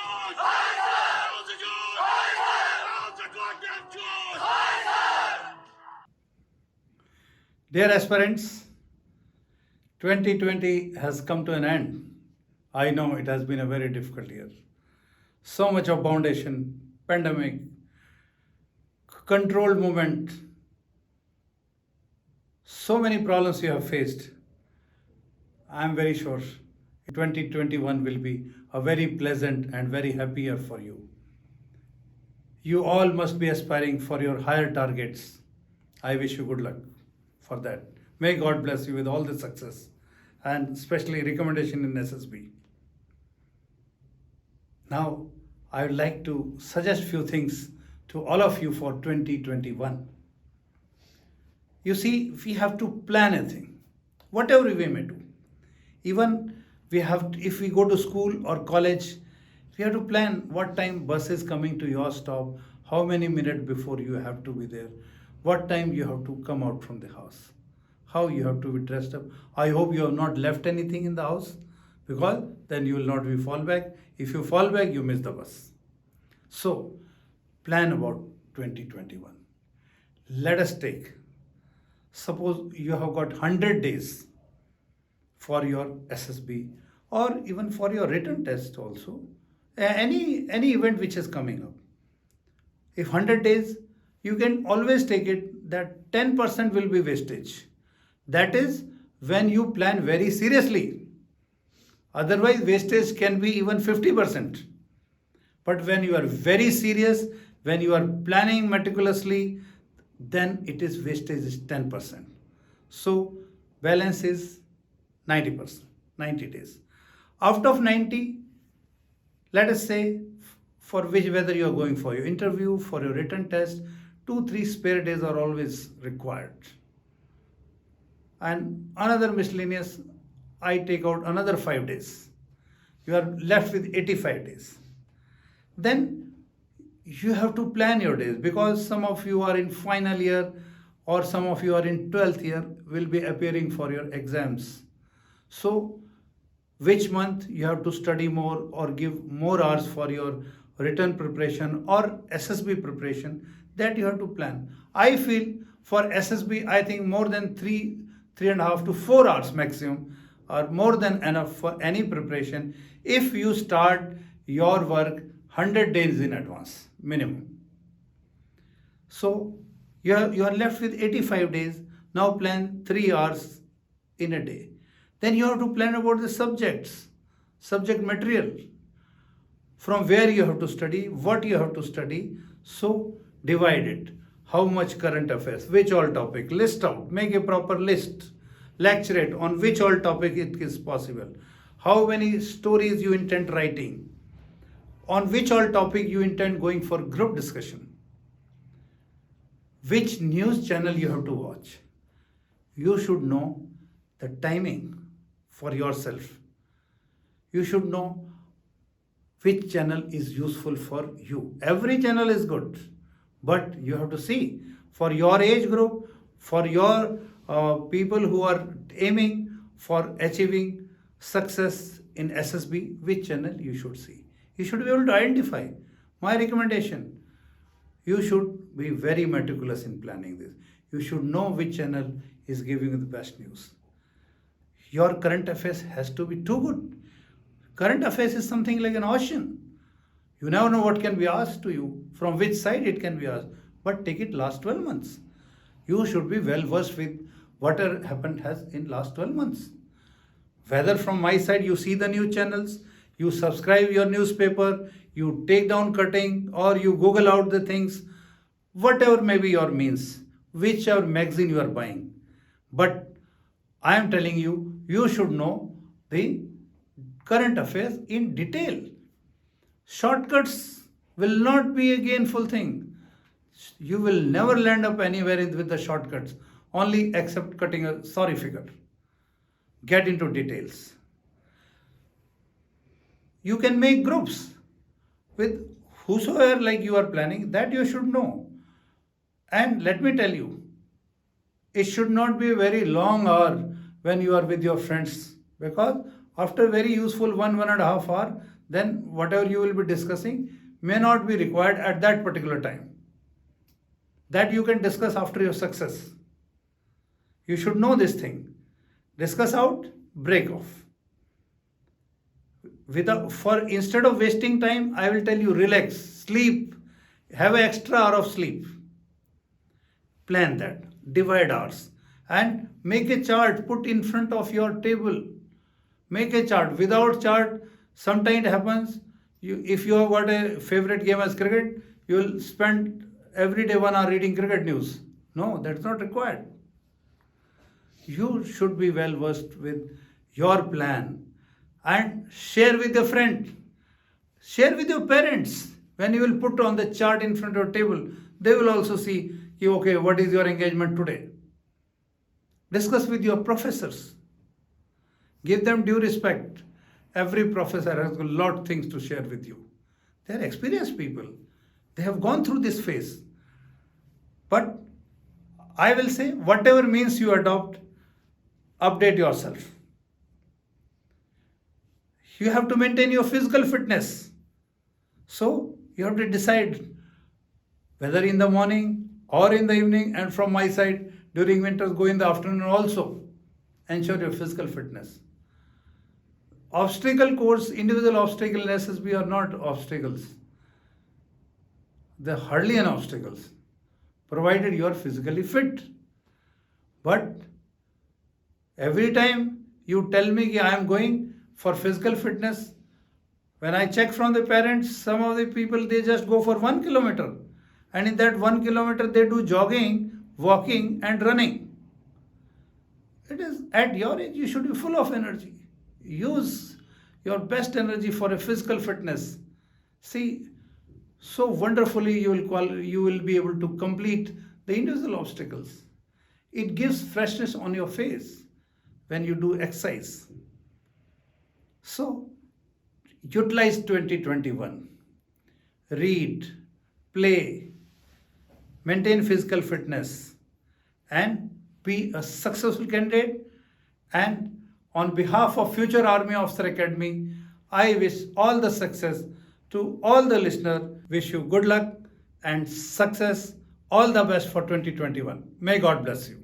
George! How's the George? How's the goddamn George? Dear aspirants, 2020 has come to an end. I know it has been a very difficult year. So much of foundation, pandemic, controlled movement, so many problems you have faced. I am very sure 2021 will be a very pleasant and very happy year for you. You all must be aspiring for your higher targets. I wish you good luck for that. May God bless you with all the success and especially recommendation in SSB. Now, I would like to suggest few things to all of you for 2021. You see, we have to plan a thing, whatever we may do. Even we have, if we go to school or college, we have to plan what time bus is coming to your stop, how many minutes before you have to be there, what time you have to come out from the house, how you have to be dressed up. I hope you have not left anything in the house, because then you will not be fall back. If you fall back, you miss the bus. So, plan about 2021. Let us take, suppose you have got 100 days for your SSB or even for your written test also, any event which is coming up. If 100 days, you can always take it that 10% will be wastage. That is when you plan very seriously. Otherwise, wastage can be even 50%. But when you are very serious, when you are planning meticulously, then it is wastage is 10%. So balance is 90%, 90 days. Out of 90, let us say for which, whether you are going for your interview, for your written test, 2-3 spare days are always required. And another miscellaneous, I take out another 5 days. You are left with 85 days. Then you have to plan your days, because some of you are in final year or some of you are in 12th year, will be appearing for your exams. So which month you have to study more or give more hours for your written preparation or SSB preparation, that you have to plan. I feel for SSB, I think more than 3.5 to 4 hours maximum are more than enough for any preparation if you start your work 100 days in advance minimum. So you are left with 85 days. Now plan 3 hours in a day. Then you have to plan about the subjects, subject material, from where you have to study, what you have to study. So divide it. How much current affairs, which all topic, list out, make a proper list, lecture it on which all topic it is possible. How many stories you intend writing, on which all topic you intend going for group discussion, which news channel you have to watch. You should know the timing for yourself. You should know which channel is useful for you. Every channel is good, but you have to see for your age group, for your people who are aiming for achieving success in SSB, which channel you should see. You should be able to identify. My recommendation, you should be very meticulous in planning this. You should know which channel is giving you the best news. Your current affairs has to be too good. Current affairs is something like an ocean. You never know what can be asked to you, from which side it can be asked. But take it last 12 months. You should be well versed with whatever happened has in last 12 months. Whether from my side you see the news channels, you subscribe your newspaper, you take down cutting, or you Google out the things, whatever may be your means, whichever magazine you are buying. But I am telling you, you should know the current affairs in detail. Shortcuts will not be a gainful thing. You will never land up anywhere with the shortcuts, only except cutting a sorry figure. Get into details. You can make groups with whosoever like you are planning, that you should know. And let me tell you, it should not be a very long hour when you are with your friends, because after very useful 1.5 hour, then whatever you will be discussing may not be required at that particular time. That you can discuss after your success. You should know this thing. Discuss out, break off. Instead of wasting time, I will tell you, relax, sleep, have an extra hour of sleep. Plan that, divide hours, and make a chart, put in front of your table. Make a chart. Without chart, sometimes it happens, if you have got a favorite game as cricket, you will spend every day 1 hour reading cricket news. No, that's not required. You should be well versed with your plan and share with your friend. Share with your parents. When you will put on the chart in front of your table, they will also see, okay, what is your engagement today? Discuss with your professors. Give them due respect. Every professor has a lot of things to share with you. They are experienced people. They have gone through this phase. But I will say, whatever means you adopt, update yourself. You have to maintain your physical fitness. So you have to decide whether in the morning or in the evening, and from my side, during winters, go in the afternoon also. Ensure your physical fitness. Obstacle course, individual obstacle in SSB are not obstacles. They're hardly an obstacles, provided you are physically fit. But every time you tell me I am going for physical fitness, when I check from the parents, some of the people, they just go for 1 kilometer. And in that 1 kilometer, they do jogging, walking and running. It is at your age, you should be full of energy. Use your best energy for a physical fitness. See, so wonderfully you will be able to complete the individual obstacles. It gives freshness on your face when you do exercise. So, utilize 2021. Read, play, maintain physical fitness, and be a successful candidate. And on behalf of Future Army Officer Academy, I wish all the success to all the listeners. Wish you good luck and success. All the best for 2021. May God bless you.